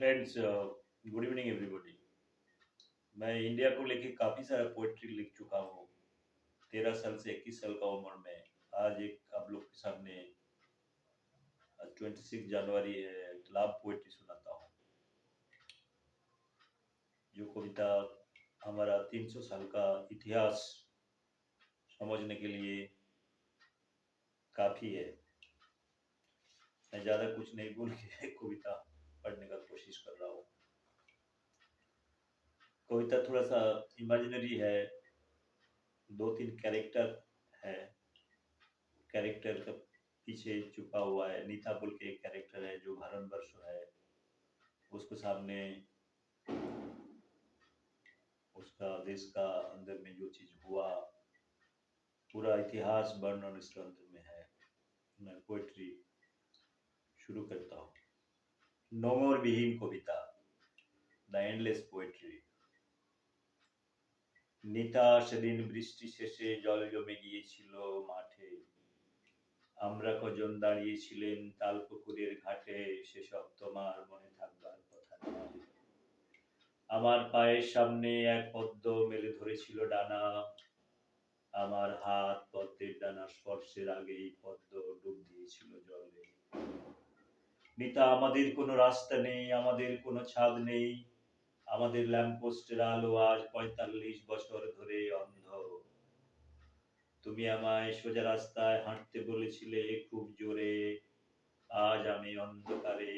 Friends, good evening everybody. मैं India को लेके काफ़ी सारा पोएट्री लिख चुका हूँ। 13 साल से 21 साल का उम्र में आज एक आप लोग के सामने 26 जनवरी है, लव पोएट्री सुनाता हूँ। जो कविता हमारा 300 साल का इतिहास समझने के लिए काफ़ी है। मैं ज़्यादा कुछ नहीं बोल के कविता पढ़ने का कोशिश कर रहा हूँ। कविता थोड़ा सा इमेजिनरी है, 2-3 कैरेक्टर है। कैरेक्टर का पीछे छुपा हुआ है। नीता बोल के एक कैरेक्टर है जो भारतवर्ष है, उसको सामने उसका देश का अंदर में जो चीज हुआ पूरा इतिहास वर्णन इसके अंदर में है। मैं पोएट्री शुरू करता हूँ। नोंगर विहीन कविता, द एंडलेस पोएट्री। নিতা সেদিন বৃষ্টি শেষে জল জমে গিয়েছিল মাঠে, আমরা কজন দাঁড়িয়েছিলেন তালপুকুরের ঘাটে, সেসব তোমার মনে থাকবার কথা নয়। আমার পায়ের সামনে এক পদ্ম মেলে ধরেছিল ডানা, আমার হাত পদ্মের ডানা স্পর্শের আগেই পদ্ম ডুব দিয়েছিল জলে। নিতা আমাদের কোনো রাস্তা নেই, আমাদের কোনো ছাদ নেই, আমাদের ল্যাম্পপোস্টের আলো আজ ৪৫ বছর ধরে অন্ধ। তুমি আমায় সোজা রাস্তায় হাঁটতে বলেছিলে খুব জোরে, আজ আমি অন্ধকারে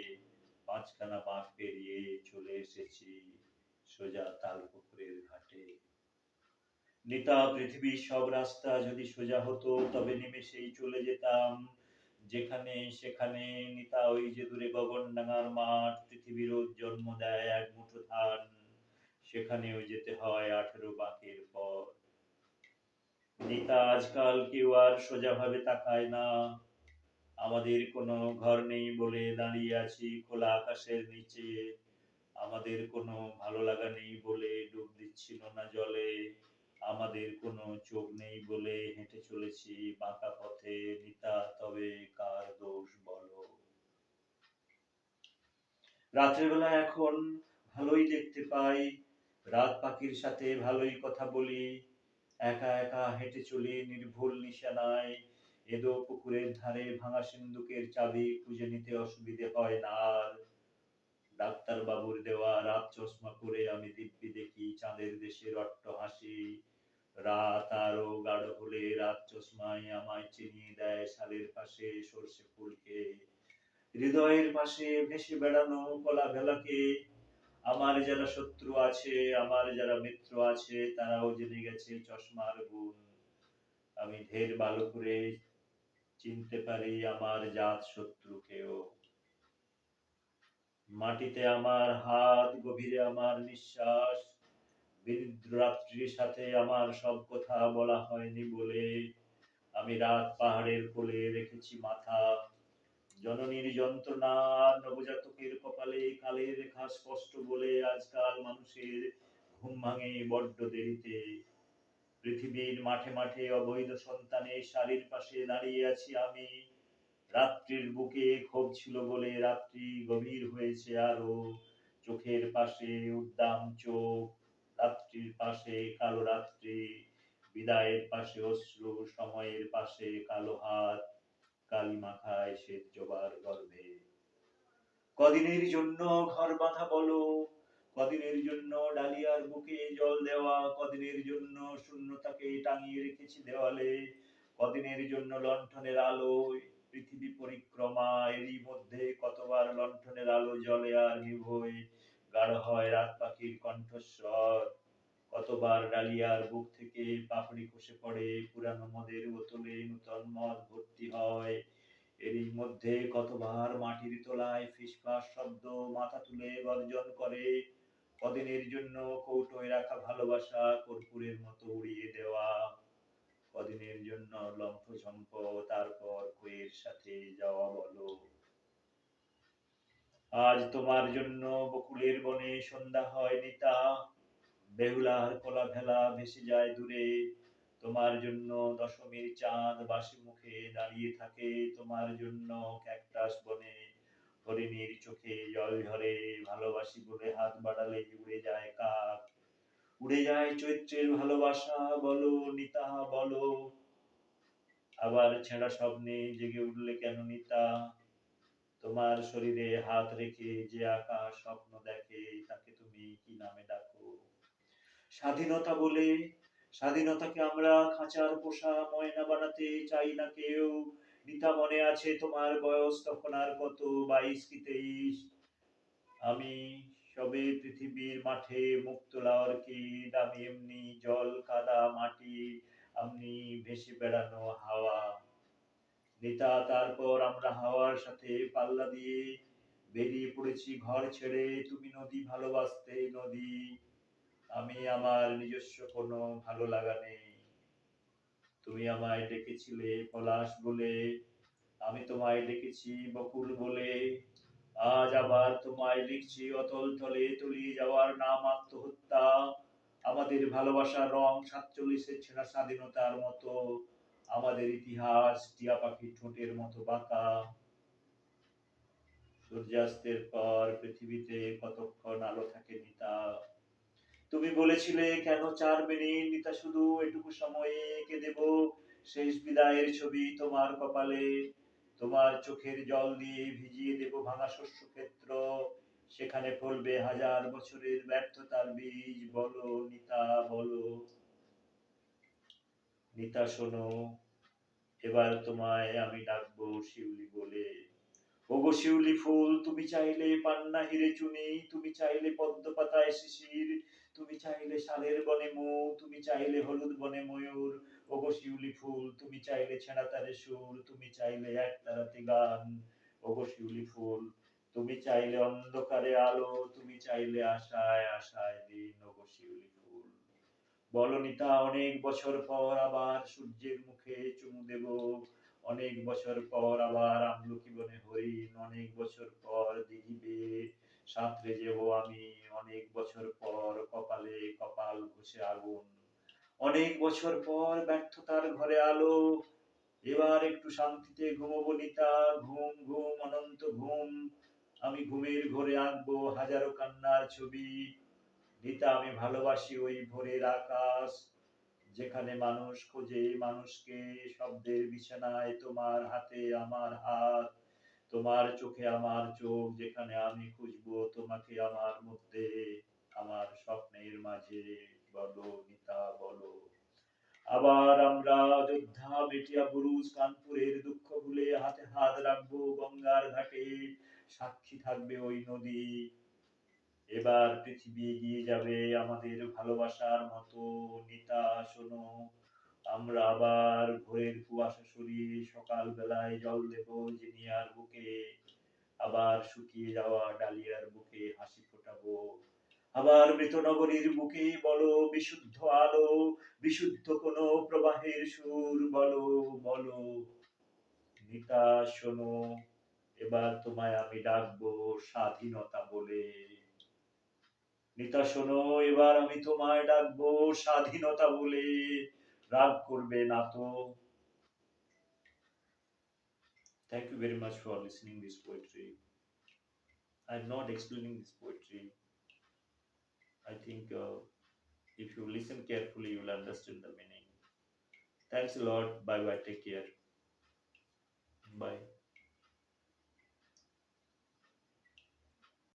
৫খানা বাঁক পেরিয়ে চলে এসেছি সোজা তালপুকুরের ঘাটে। নিতা পৃথিবীর সব রাস্তা যদি সোজা হতো তবে নিমেষেই চলে যেতাম যেখানে সেখানে। নিতা ওই যে দূরে গগনডাঙ্গার মাঠ, পৃথিবীরও জন্ম দেয় এক মুঠো ধান, সেখানেও যেতে হয় ১৮ বাঁকের পর। নিতা আজকাল কেউ আর সোজাভাবে তাকায় না, আমাদের কোনো ঘর নেই বলে দাঁড়িয়ে আছি খোলা আকাশের নিচে, আমাদের কোনো ভালো লাগা নেই বলে ডুব দিচ্ছি নোনা জলে, আমাদের কোনো চোখ নেই বলে হেঁটে চলেছি বাঁকা পথে। নিতা তবে কার দোষ বলো? রাতের বেলা এখন ভালোই দেখতে পাই, রাত পাখির সাথে ভালোই কথা বলি, একা একা হেঁটে চলি নির্ভুল নিশানায়। এদো পুকুরের ধারে ভাঙা সিন্দুকের চাবি খুঁজে নিতে অসুবিধে হয় না আর। ডাক্তার বাবুর দেওয়া রাত চশমা পরে আমি দিব্যি দেখি চাঁদের দেশের অট্টহাসি। রাত আরো গাঢ় হলে রাত চশমায় আমায় চিনিয়ে দেয় শালের পাশে সর্ষে ফুলকে, হৃদয়ের পাশে ভেসে বেড়ানো কলা ভেলাকে। আমার যারা শত্রু আছে, আমার যারা মিত্র আছে, তারাও জেনে গেছে চশমার গুণ। আমি ঢের ভালো করে চিনতে পারি আমার জাত শত্রুকেও। মাটিতে আমার হাত, গভীরে আমার নিঃশ্বাস, বিনিদ্র রাত্রির সাথে আমার সব কথা বলা হয়নি বলে আমি রাত পাহাড়ের কোলে রেখেছি মাথা। জননীর যন্ত্রণা আর নবজাতকের কপালে কালের রেখা স্পষ্ট বলে আজকাল মানুষের ঘুম ভাঙে বড্ড দেরিতে। পৃথিবীর মাঠে মাঠে অবৈধ সন্তানের সারির পাশে দাঁড়িয়ে আছি আমি। রাত্রির বুকে ক্ষোভ ছিল বলে রাত্রি গভীর হয়েছে আরো, চোখের পাশে উদ্দাম চোখ, রাত্রির পাশে কালো রাত্রি, বিদায়ের পাশে অশ্রু, সময়ের পাশে কালো হাত, কালি মাখায় শ্বেত জবার গর্ভে। কদিনের জন্য ঘর বাঁধা বলো, কদিনের জন্য ডালিয়ার বুকে জল দেওয়া, কদিনের জন্য শূন্যতাকে টাঙিয়ে রেখেছি দেওয়ালে, কদিনের জন্য লণ্ঠনের আলোয় পৃথিবী পরিক্রমা। এরই মধ্যে কতবার লণ্ঠনের আলো জ্বলে আর নিভোয়, গাঢ় হয় রাত পাখির কণ্ঠস্বর, কতবার ডালিয়ার বুক থেকে পাপড়ি খসে পড়ে, পুরানো মদের বোতলে নূতন মদ ভর্তি হয়। এরই মধ্যে কতবার মাটির তলায় ফিসফাস শব্দ মাথা তুলে গর্জন করে। কদিনের জন্য কৌটোয় রাখা ভালোবাসা কর্পূরের মতো উড়িয়ে দেওয়া, কদিনের জন্য লম্ফঝম্প, তারপর কইয়ের সাথে যাওয়া বলো। আজ তোমার জন্য বকুলের বনে সন্ধ্যা হয় নিতা, বেহুলার কলা ভেলা ভেসে যায় দূরে। তোমার জন্য দশমীর চাঁদ বাসি মুখে দাঁড়িয়ে থাকে, তোমার জন্য ক্যাকটাস বনে হরিণীর চোখে জল ঝরে, ভালোবাসি বলে হাত বাড়ালে উড়ে যায় কাক, উড়ে যায় চৈত্রের ভালোবাসা, বলো নিতা বলো। আবার ছেঁড়া স্বপ্নে জেগে উঠলে কেন নিতা, তোমার শরীরে হাত রেখে যে আকাশ স্বপ্ন দেখে, তাকে তুমি কি নামে ডাকো? স্বাধীনতা বলে, স্বাধীনতাকে আমরা খাঁচার পোষা ময়না বানাতে চাই না কেউ। নিতা মনে আছে তোমার বয়স তখন আর কত, 22 কি 23? আমি সবে পৃথিবীর মাঠে মুখ তোলার কীট, আমি এমনি জল কাদা মাটি, আমি ভেসে বেড়ানো হাওয়া। নিতা তারপর আমরা হাওয়ার সাথে পাল্লা দিয়ে বেরিয়ে পড়েছি ঘর ছেড়ে, তুমি নদী ভালোবাসতে নদী, আমি আমার নিজস্ব কোনো ভালো লাগা নেই। তুমি আমায় ডেকেছিলে পলাশ বলে, আমি তোমায় ডেকেছি বকুল বলে, আজ আবার তোমায় লিখছি অতল তলে তলিয়ে যাওয়ার নাম আত্মহত্যা। আমাদের ভালোবাসার রং 47-এর ছেঁড়া স্বাধীনতার মতো, আমাদের ইতিহাস টিয়া পাখির ঠোঁটের মতো বাঁকা। সূর্যাস্তের পর পৃথিবীতে কতক্ষণ আলো থাকে নিতা, তুমি বলেছিলে কেন 4 মিনিট নিতা, শুধু এটুকু সময়ে এঁকে দেব শেষ বিদায়ের ছবি তোমার কপালে, তোমার চোখের জল দিয়ে ভিজিয়ে দেব ভাঙা শস্য ক্ষেত্র, সেখানে ফলবে হাজার বছরের ব্যর্থতার বীজ, বলো নিতা বলো। নিতা শোনো, এবার তোমায় আমি ডাকবো শিউলি বলে, ওগো শিউলি ফুল, তুমি চাইলে পান্না হিরে চুনি, তুমি চাইলে পদ্ম পাতায় শিশির, তুমি চাইলে শালের বনে মৌ, তুমি চাইলে হলুদ বনে ময়ূর, ওগো শিউলি ফুল, তুমি চাইলে ছেঁড়া তারে সুর, তুমি চাইলে একতারাতে গান, ওগো শিউলি ফুল, তুমি চাইলে অন্ধকারে আলো, তুমি চাইলে আশায় আশায় দিন, ওগো শিউলি ফুল। বলো নিতা, অনেক বছর পর আবার সূর্যের মুখে চুমু দেব, অনেক বছর পর আবার আমলকি বনে হরিণ, অনেক বছর পর দিঘি বেয়ে সাঁতরে যাব আমি, অনেক বছর পর কপালে কপাল ঘষে আগুন, অনেক বছর পর ব্যর্থতার ঘরে আলো, এবার একটু শান্তিতে ঘুমবো নিতা, ঘুম ঘুম অনন্ত ঘুম, আমি ঘুমের ঘরে আঁকবো হাজারো কান্নার ছবি। নিতা, আমি ভালোবাসি ওই ভোরের আকাশ, যেখানে মানুষ খোঁজে মানুষকে, শব্দের বিছানায় তোমার হাতে আমার হাত, তোমার চোখে আমার চোখ, যেখানে আমি খুঁজবো তোমাকে আমার মধ্যে, আমার স্বপ্নের মাঝে, বলো নিতা বলো। আবার আমরা অযোধ্যা, বেটিয়া বুরুজ, কানপুরের দুঃখ ভুলে হাতে হাত রাখবো গঙ্গার ঘাটে, সাক্ষী থাকবে ওই নদী। এবার পৃথিবী এগিয়ে যাবে আমাদের ভালোবাসার মতো, নিতা শোনো, আমরা আবার ভোরের কুয়াশা সরিয়ে সকাল বেলায় জল দেব জিনিয়ার বুকে, আবার শুকিয়ে যাওয়া ডালিয়ার বুকে হাসি ফোটাবো, আবার মৃতনগরীর বুকে বলো বিশুদ্ধ আলো, বিশুদ্ধ কোন প্রবাহের সুর, বলো বলো। নিতা শোনো, এবার তোমায় আমি ডাকবো স্বাধীনতা বলে। নিতা শোনো, এবার আমি তোমায় ডাকবো স্বাধীনতা বলে, রাগ করবে না তো? Thank you very much for listening this poetry. I'm not explaining this poetry. I think if you listen carefully, you will understand the meaning. Thanks a lot. Bye bye. Take care. Bye.